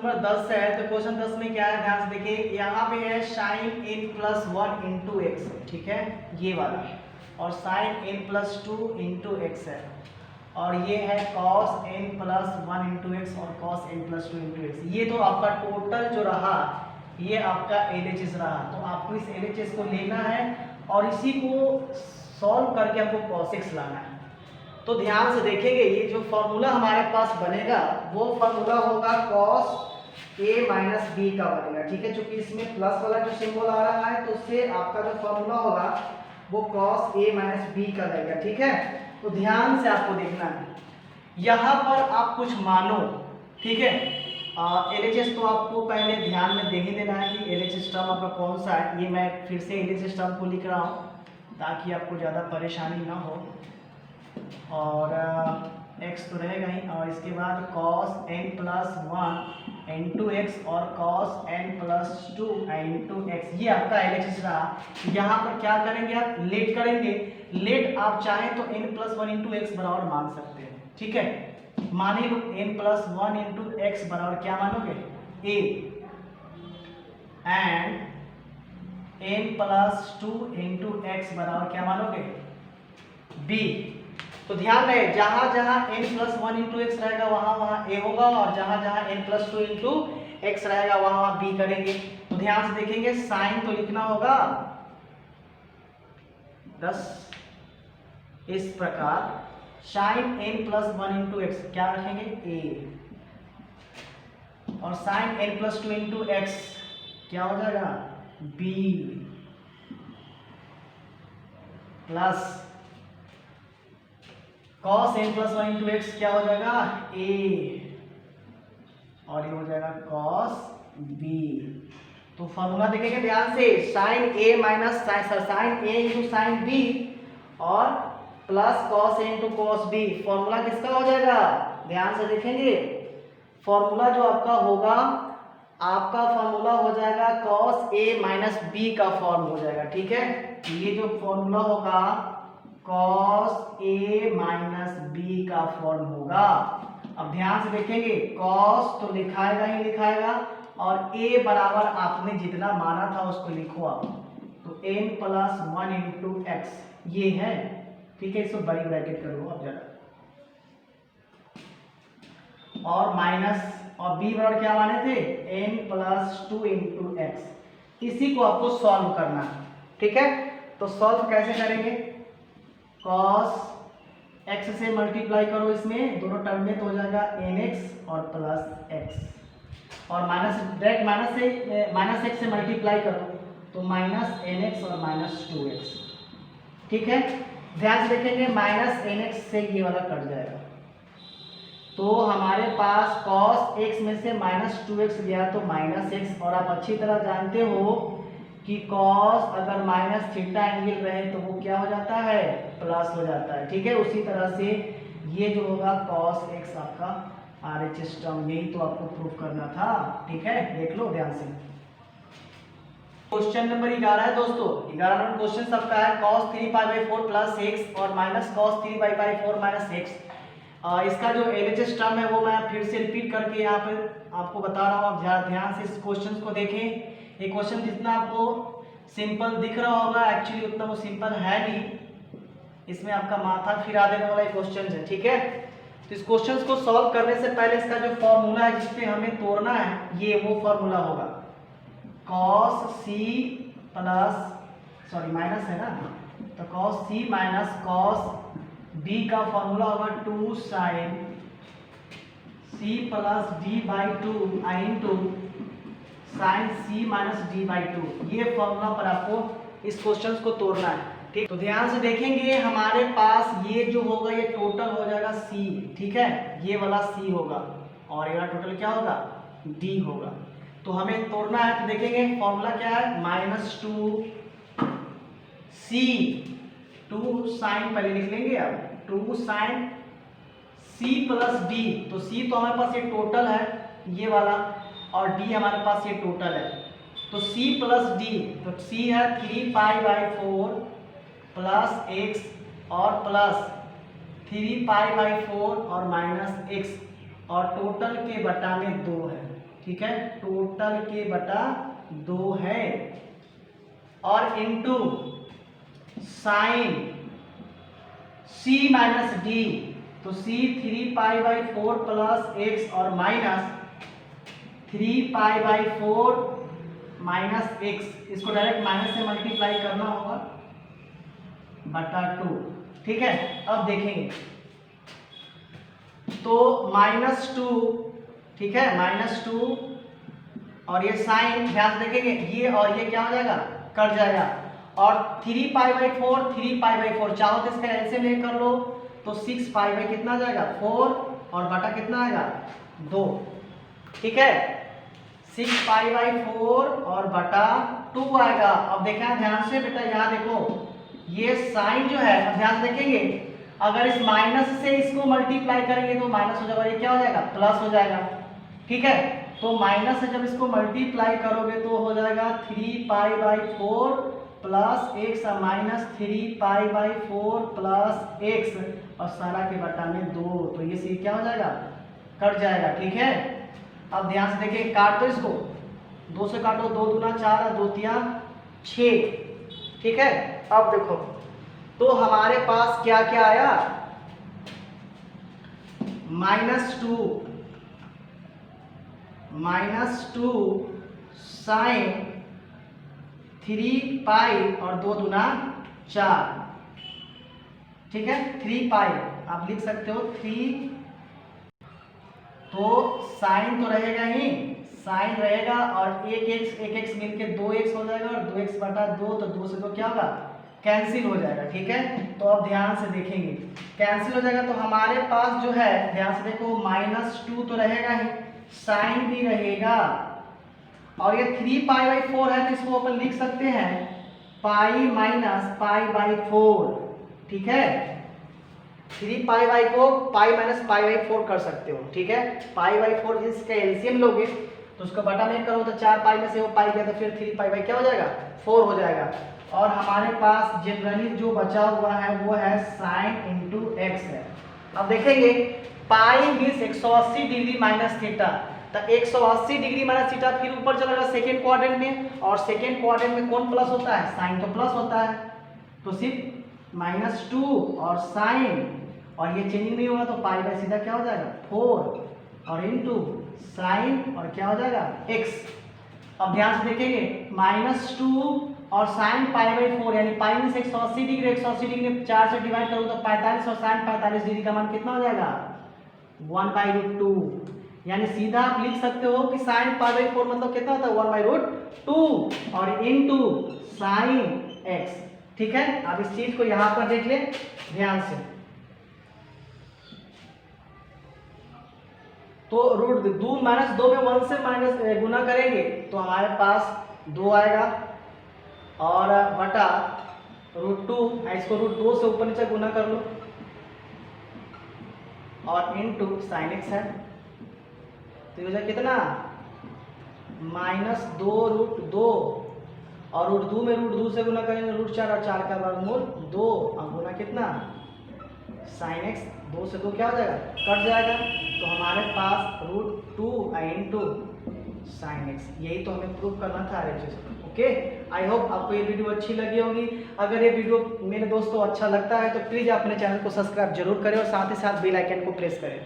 Number 10 से है। तो क्वेश्चन 10 में क्या है, ध्यान से देखिए। यहाँ पे है sine n plus 1 into x, ठीक है, ये वाला, और sine n plus 2 into x है, और ये है cos n plus 1 into x और cos n plus 2 into x. ये तो आपका टोटल जो रहा, ये आपका LHS रहा। तो आपको इस LHS को लेना है और इसी को सॉल्व करके आपको cos x लाना है। तो ध्यान से देखेंगे, ये जो फॉर्मूला हमारे पास बनेगा वो फॉर्मूला होगा cos a माइनस बी का बनेगा, ठीक है। चूंकि इसमें प्लस वाला जो सिंबल आ रहा है तो उससे आपका जो फॉर्मूला होगा वो cos a माइनस बी का रहेगा, ठीक है। तो ध्यान से आपको देखना है, यहाँ पर आप कुछ मानो, ठीक है। LHS तो आपको पहले ध्यान में दे ही देना है कि LHS टर्म आपका कौन सा है। ये मैं फिर से LHS टर्म को लिख रहा हूँ ताकि आपको ज़्यादा परेशानी ना हो। और x तो रहेगा ही, और इसके बाद cos n plus 1 into x और cos n plus 2 into x, ये आपका LHS रहा। यहाँ पर क्या करेंगे आप, लेट करेंगे। लेट आप चाहें तो n प्लस 1 इंटू एक्स बराबर मान सकते हैं, ठीक है। मान ही लो n प्लस 1 इंटू एक्स बराबर क्या मानोगे, a, and n plus 2 into x बराबर क्या मानोगे, b। तो ध्यान रहे, जहां जहां n प्लस 1 इंटू एक्स रहेगा वहां वहां a होगा, और जहां जहां n प्लस 2 इंटू एक्स रहेगा वहां वहां b करेंगे। तो ध्यान से देखेंगे, साइन तो लिखना होगा 10 इस प्रकार, sine n plus 1 into x क्या रखेंगे a, और sine n plus 2 into x क्या हो जाएगा b, plus cos n plus 1 into x क्या हो जाएगा a, और ये हो जाएगा cos b। तो फॉर्मूला देखेंगे ध्यान से, sine a minus sine a into sine b और plus cos a into cos b। Formula किसका हो जाएगा, ध्यान से देखेंगे। फॉर्मूला जो आपका होगा, आपका फॉर्मूला हो जाएगा cos a माइनस b का फॉर्म हो जाएगा, ठीक है। ये जो फॉर्मूला होगा cos a माइनस b का फॉर्म होगा। अब ध्यान से देखेंगे, cos तो लिखाएगा ही लिखाएगा, और a बराबर आपने जितना माना था उसको लिखो आप। तो n प्लस 1 इंटू एक्स ये है, ठीक है। इसको बड़ी ब्रैकेट करो अब जरा, और माइनस, और b बराबर क्या माने थे, n प्लस 2 इंटू एक्स। इसी को आपको सॉल्व करना है, ठीक है। तो सॉल्व कैसे करेंगे, cos x से मल्टीप्लाई करो इसमें दोनों टर्म में, तो हो जाएगा nx और प्लस x, और माइनस डायरेक्ट माइनस x से मल्टीप्लाई करो तो माइनस nx और माइनस 2x, ठीक है। ध्यान से देखेंगे, माइनस nx से ये वाला कट जाएगा, तो हमारे पास cos x में से माइनस 2x गया तो माइनस x। और आप अच्छी तरह जानते हो कि cos अगर माइनस थीटा एंगल रहे तो वो क्या हो जाता है, प्लस हो जाता है, ठीक है। उसी तरह से ये जो होगा cos x आपका RHS टर्म, यही तो आपको प्रूफ करना था, ठीक है। देख लो ध्यान से। क्वेश्चन नंबर 11 है दोस्तों। 11 नंबर क्वेश्चन सबका है cos 3π/4 प्लस x और माइनस cos 3π/4 माइनस x। इसका जो LHS टर्म है वो मैं फिर से रिपीट करके यहाँ पर आपको बता रहा हूँ। आप ध्यान से इस क्वेश्चन को देखें। ये क्वेश्चन जितना आपको सिंपल दिख रहा होगा, एक्चुअली उतना वो सिंपल है नहीं, इसमें आपका माथा फिरा देने वाला क्वेश्चन है, ठीक है। तो इस क्वेश्चन को सॉल्व करने से पहले इसका जो फॉर्मूला है जिसपे हमें तोड़ना है, ये वो फॉर्मूला होगा cos c प्लस माइनस है ना, तो cos c minus cos b का फॉर्मूला होगा 2 sin c plus d/2 into sine c minus d/2। ये फॉर्मूला पर आपको इस क्वेश्चन को तोड़ना है, ठीक। तो ध्यान से देखेंगे, हमारे पास ये जो होगा ये टोटल हो जाएगा c, ठीक है। ये वाला c होगा और ये वाला टोटल क्या होगा, d होगा। तो हमें तोड़ना है, तो देखेंगे फॉर्मूला क्या है, माइनस 2 साइन पहले लिख लेंगे, अब 2 साइन c प्लस d। तो c तो हमारे पास ये टोटल है ये वाला, और d हमारे पास ये टोटल है। तो c प्लस d, तो c है 3π/4 प्लस x और प्लस 3π/4 और माइनस x, और टोटल के बटा में 2 है, ठीक है, टोटल के बटा 2 है, और into sine c minus D, तो c 3π/4 प्लस x और माइनस 3π/4 माइनस x, इसको डायरेक्ट माइनस से मल्टीप्लाई करना होगा बटा 2। ठीक है, अब देखेंगे तो -2, ठीक है, -2 और ये साइन ध्यान से देखेंगे, ये और ये क्या हो जाएगा, कट जाएगा, और 3π/4 चाहो तो इसका एलसीएम ले कर लो, तो 6π कितना आ जाएगा 4 और बटा कितना आएगा 2। ठीक है, 6π/4 और बटा 2 आएगा। अब देखना ध्यान से बेटा, यहाँ देखो ये साइन जो है, अब ध्यान से देखेंगे, अगर इस माइनस से इसको मल्टीप्लाई करेंगे तो माइनस हो जाएगा, ये क्या हो जाएगा प्लस हो जाएगा। ठीक है, तो माइनस से जब इसको मल्टीप्लाई करोगे तो हो जाएगा 3π/4 plus x minus 3π/4 plus x और सारा के बटा में 2, तो ये सी क्या हो जाएगा, कट जाएगा। ठीक है, अब ध्यान से देखिए, काट दो इसको, 2 से काटो, 2 दूना 4 और 2 तिया 6। ठीक है, अब देखो तो हमारे पास क्या क्या आया, -2 साइन 3π और 2 दूना 4। ठीक है, 3π आप लिख सकते हो 3, तो साइन तो रहेगा ही, साइन रहेगा, और एक x मिलके 2x हो जाएगा, और 2x बटा 2, तो 2 से 2 क्या होगा, कैंसिल हो जाएगा। ठीक है, तो अब ध्यान से देखेंगे, कैंसिल हो जाएगा, तो हमारे पास जो है ध्यान से देखो, -2 तो रहेगा ही, साइन भी रहेगा, और ये 3π/4 है, तो इसको अपन लिख सकते हैं पाई माइनस π/4। ठीक है, 3π को पाई माइनस π/4 कर सकते हो। ठीक है, π/4 इसका एलसीएम लोगे तो उसको बटा में करो तो 4π में से वो पाई गया, तो फिर 3π क्या हो जाएगा 4 हो जाएगा, और हमारे पास जनरली जो बचा हुआ है वो है साइन इंटू एक्स है। अब देखेंगे पाई मीन्स 180 डिग्री माइनस थीटा, तो 180 डिग्री माइनस थीटा, फिर ऊपर चला गया सेकेंड क्वाड्रेंट में, और सेकेंड क्वाड्रेंट में कौन प्लस होता है, साइन तो प्लस होता है, तो सिर्फ -2 और साइन, और ये चेंजिंग नहीं होगा, तो पाई बाय सीधा क्या हो जाएगा 4 और इनटू साइन और क्या हो जाएगा x। अब ध्यान से देखेंगे, -2 और साइन π/4 यानी पाई मीन्स 180 डिग्री, 180 डिग्री में 4 से डिवाइड करूँ तो 45, और साइन 45 डिग्री का मान कितना हो जाएगा 1/√2, यानी सीधा आप लिख सकते हो कि साइन π/4 मतलब कितना होता है 1/√2 और इनटू साइन x। ठीक है, अब इस चीज को यहाँ पर देख ले ध्यान से, तो √2 -2 में 1 से माइनस गुना करेंगे तो हमारे पास 2 आएगा, और बटा √2, इसको √2 से ऊपर नीचे गुना कर लो, और इनटू साइन x है, तो ये कितना -2√2, और √2 में √2 से गुना करेंगे √4 और 4 का वर्गमूल 2, और गुना कितना साइन x, 2 से 2 क्या हो जाएगा कट जाएगा, तो हमारे पास √2 इनटू साइन x, यही तो हमें प्रूव करना था RHS। ओके, आई होप आपको ये वीडियो अच्छी लगी होगी। अगर ये वीडियो मेरे दोस्तों अच्छा लगता है तो प्लीज़ अपने चैनल को सब्सक्राइब जरूर करें, और साथ ही साथ बेल आइकन को प्रेस करें।